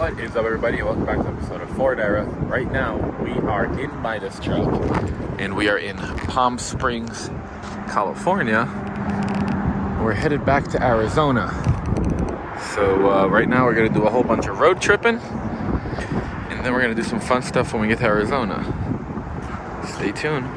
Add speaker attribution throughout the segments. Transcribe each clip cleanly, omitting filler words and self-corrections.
Speaker 1: What is up, everybody? Welcome back to an episode of Ford Era. Right now, we are in Midas Truck, and we are in Palm Springs, California. We're headed back to Arizona. So right now, we're gonna do a whole bunch of road tripping, and then we're gonna do some fun stuff when we get to Arizona. Stay tuned.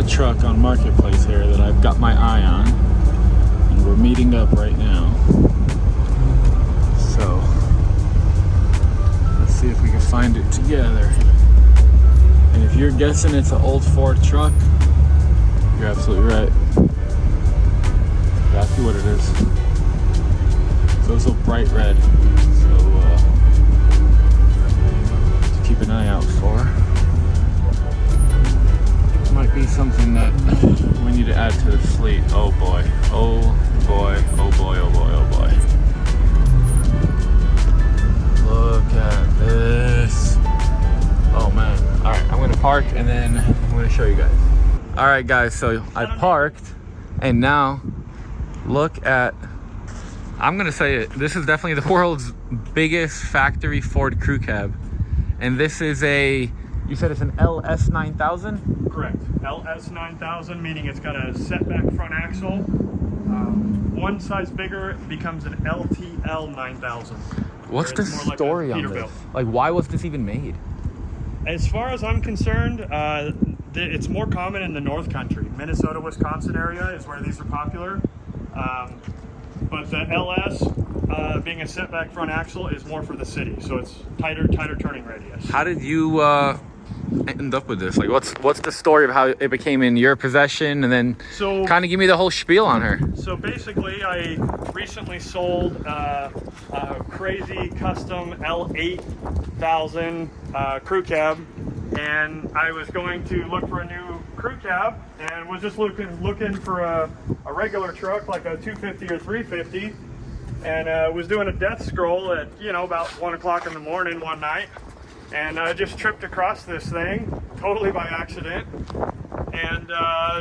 Speaker 1: Truck on Marketplace here that I've got my eye on, and we're meeting up right now. So let's see if we can find it together. And if you're guessing it's an old Ford truck, you're absolutely right. That's exactly what it is. It's also bright red, so just keep an eye out for. Might be something that we need to add to the fleet. Oh boy, oh boy, oh boy, oh boy, oh boy. Look at this. Oh man. All right, I'm gonna park and then I'm gonna show you guys. All right guys, so I parked and now look at, I'm gonna say it, this is definitely the world's biggest factory Ford Crew Cab. And this is a, you said it's an LS9000?
Speaker 2: Correct. LS9000, meaning it's got a setback front axle. One size bigger, it becomes an LTL9000.
Speaker 1: What's the story on this? Like, why was this even made?
Speaker 2: As far as I'm concerned, it's more common in the North Country. Minnesota, Wisconsin area is where these are popular. But the LS, being a setback front axle, is more for the city. So it's tighter turning radius.
Speaker 1: How did you end up with this? Like, what's the story of how it became in your possession, and then kind of give me the whole spiel on her.
Speaker 2: So basically, I recently sold a crazy custom L9000 Crew Cab, and I was going to look for a new crew cab, and was just looking for a regular truck like a 250 or 350, and was doing a death scroll at about 1 o'clock in the morning one night. And I just tripped across this thing, totally by accident, and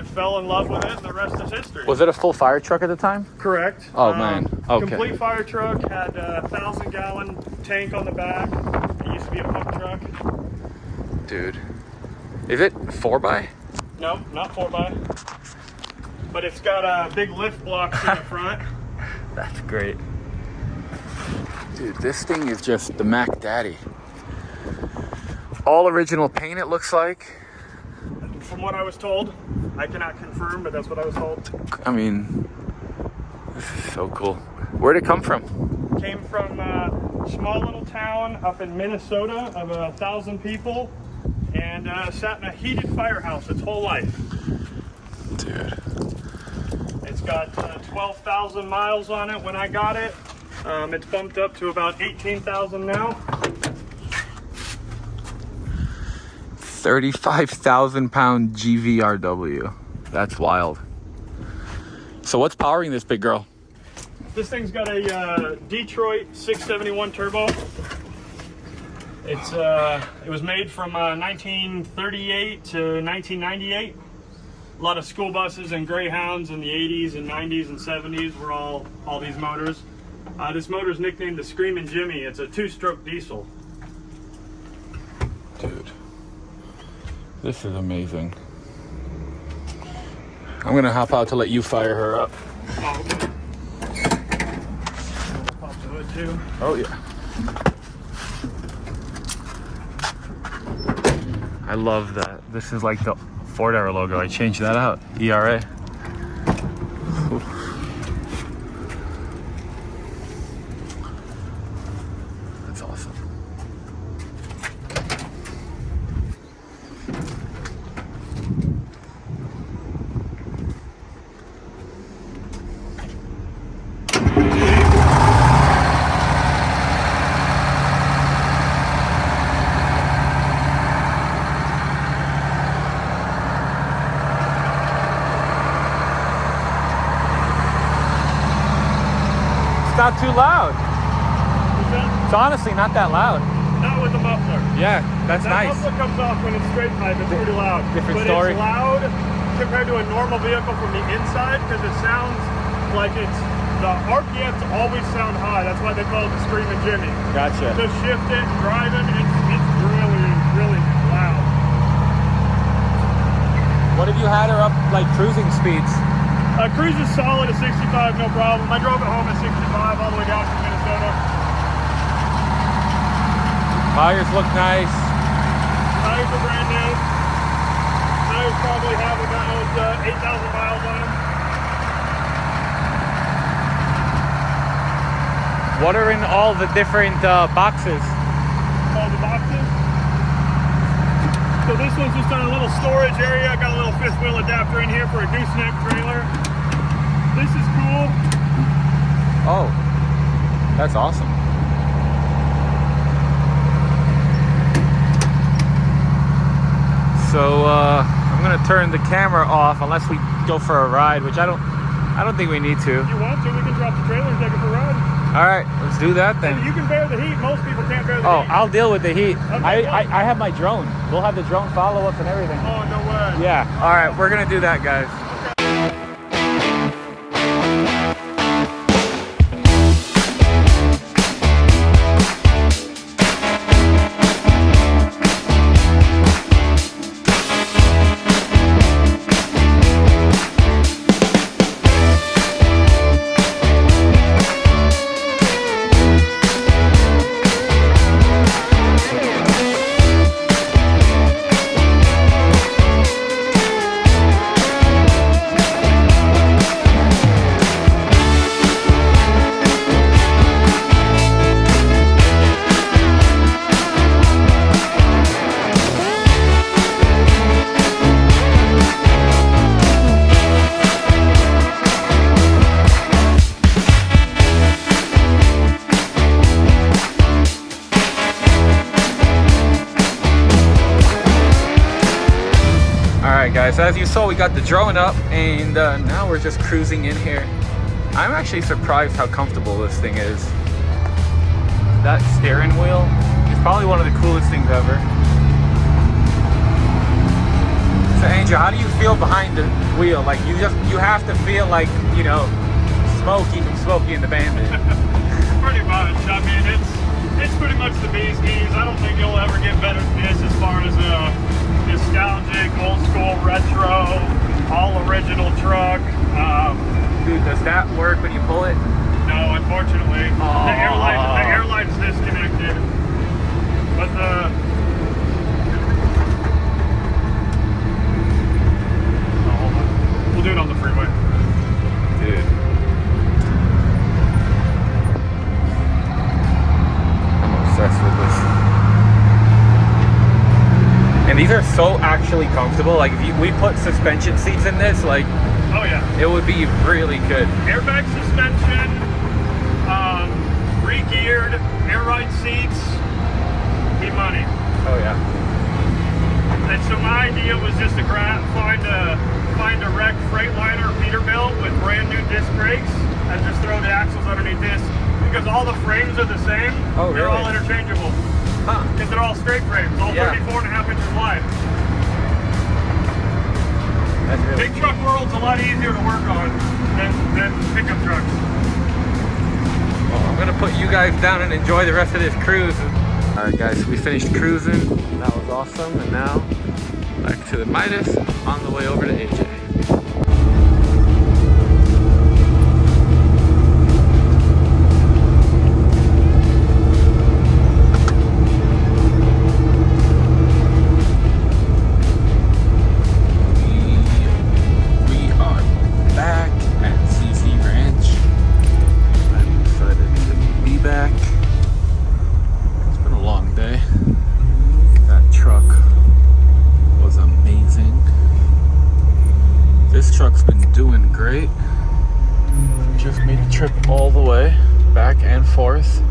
Speaker 2: fell in love with it, and the rest is history.
Speaker 1: Was it a full fire truck at the time?
Speaker 2: Correct.
Speaker 1: Oh, man. Okay.
Speaker 2: Complete fire truck, had a 1,000-gallon tank on the back. It used to be a pump truck.
Speaker 1: Dude. Is it 4x?
Speaker 2: No, not 4x. But it's got big lift blocks in the front.
Speaker 1: That's great. Dude, this thing is just the Mac Daddy. All original paint, it looks like.
Speaker 2: From what I was told. I cannot confirm, but that's what I was told.
Speaker 1: I mean, this is so cool. Where'd it come from?
Speaker 2: Came from a small little town up in Minnesota of 1,000 people, and sat in a heated firehouse its whole life.
Speaker 1: Dude.
Speaker 2: It's got 12,000 miles on it when I got it. It's bumped up to about 18,000 now.
Speaker 1: 35,000-pound GVRW. That's wild. So what's powering this big girl?
Speaker 2: This thing's got a Detroit 671 turbo. It was made from 1938 to 1998. A lot of school buses and Greyhounds in the 80s and 90s and 70s were all these motors. This motor's nicknamed the Screamin' Jimmy. It's a 2-stroke diesel.
Speaker 1: Dude, this is amazing. I'm gonna hop out to let you fire her up.
Speaker 2: Oh, okay. Pop the hood too.
Speaker 1: Oh yeah. I love that. This is like the Ford Era logo. I changed that out. ERA. Oof. That's awesome. Not too loud. It's honestly not that loud.
Speaker 2: Not with the muffler.
Speaker 1: Yeah, that's
Speaker 2: that
Speaker 1: nice.
Speaker 2: Muffler comes off when it's straight pipe. It's pretty loud.
Speaker 1: Different
Speaker 2: but
Speaker 1: story.
Speaker 2: It's loud compared to a normal vehicle from the inside because it sounds like the RPMs always sound high. That's why they call it the Screamin' Jimmy.
Speaker 1: Gotcha.
Speaker 2: To shift it, driving, it's really, really loud.
Speaker 1: What have you had her up like cruising speeds?
Speaker 2: Cruise is solid at 65, no problem. I drove it home at 65 all the way down from Minnesota.
Speaker 1: Tires look nice.
Speaker 2: Tires are brand new. Tires probably have about 8,000 miles on them.
Speaker 1: What are in all the different boxes?
Speaker 2: All the boxes. So this one's just on a little storage area. I got a little 5th wheel adapter in here for a gooseneck trailer. This is cool.
Speaker 1: Oh, that's awesome. So I'm gonna turn the camera off unless we go for a ride, which I don't think we need to.
Speaker 2: If you want to, we can drop the trailer and take it for a ride.
Speaker 1: All right, let's do that then.
Speaker 2: And you can bear the heat. Most people can't bear the heat.
Speaker 1: Oh, I'll deal with the heat.
Speaker 2: Okay,
Speaker 1: I have my drone. We'll have the drone follow us and everything.
Speaker 2: Oh, no way.
Speaker 1: Yeah. All right, we're gonna do that, guys. Guys, as you saw, we got the drone up and now we're just cruising in here. I'm actually surprised how comfortable this thing is. That steering wheel is probably one of the coolest things ever. So Angel, how do you feel behind the wheel? Like you have to feel like, you know, Smokey from Smokey and the Bandit.
Speaker 2: Pretty much. I mean, it's pretty much the bee's knees. I don't think you'll ever get better than this as far as nostalgic, old school, retro, all original truck.
Speaker 1: Dude, does that work when you pull it?
Speaker 2: No, unfortunately. The airline's disconnected. But hold on. We'll do it on the freeway.
Speaker 1: Dude. I'm obsessed with this. And these are so actually comfortable. Like if we put suspension seats in this, like,
Speaker 2: oh yeah,
Speaker 1: it would be really good.
Speaker 2: Airbag suspension, re-geared, air ride seats, be money.
Speaker 1: Oh yeah.
Speaker 2: And so my idea was just to find a wrecked Freightliner Peterbilt with brand new disc brakes and just throw the axles underneath this, because all the frames are the same.
Speaker 1: Oh,
Speaker 2: they're
Speaker 1: really?
Speaker 2: all interchangeable.
Speaker 1: Huh.
Speaker 2: Because they're all straight frames, all
Speaker 1: Yeah.
Speaker 2: 34.5 inches wide.
Speaker 1: That's really
Speaker 2: Big truck world's a lot easier to work on than pickup trucks.
Speaker 1: Well, I'm gonna put you guys down and enjoy the rest of this cruise. All right, guys, we finished cruising. That was awesome, and now back to the Midas on the way over to AJ. We are back at CC Ranch. I'm excited to be back. It's been a long day. That truck was amazing. This truck's been doing great. Just made the trip all the way back and forth.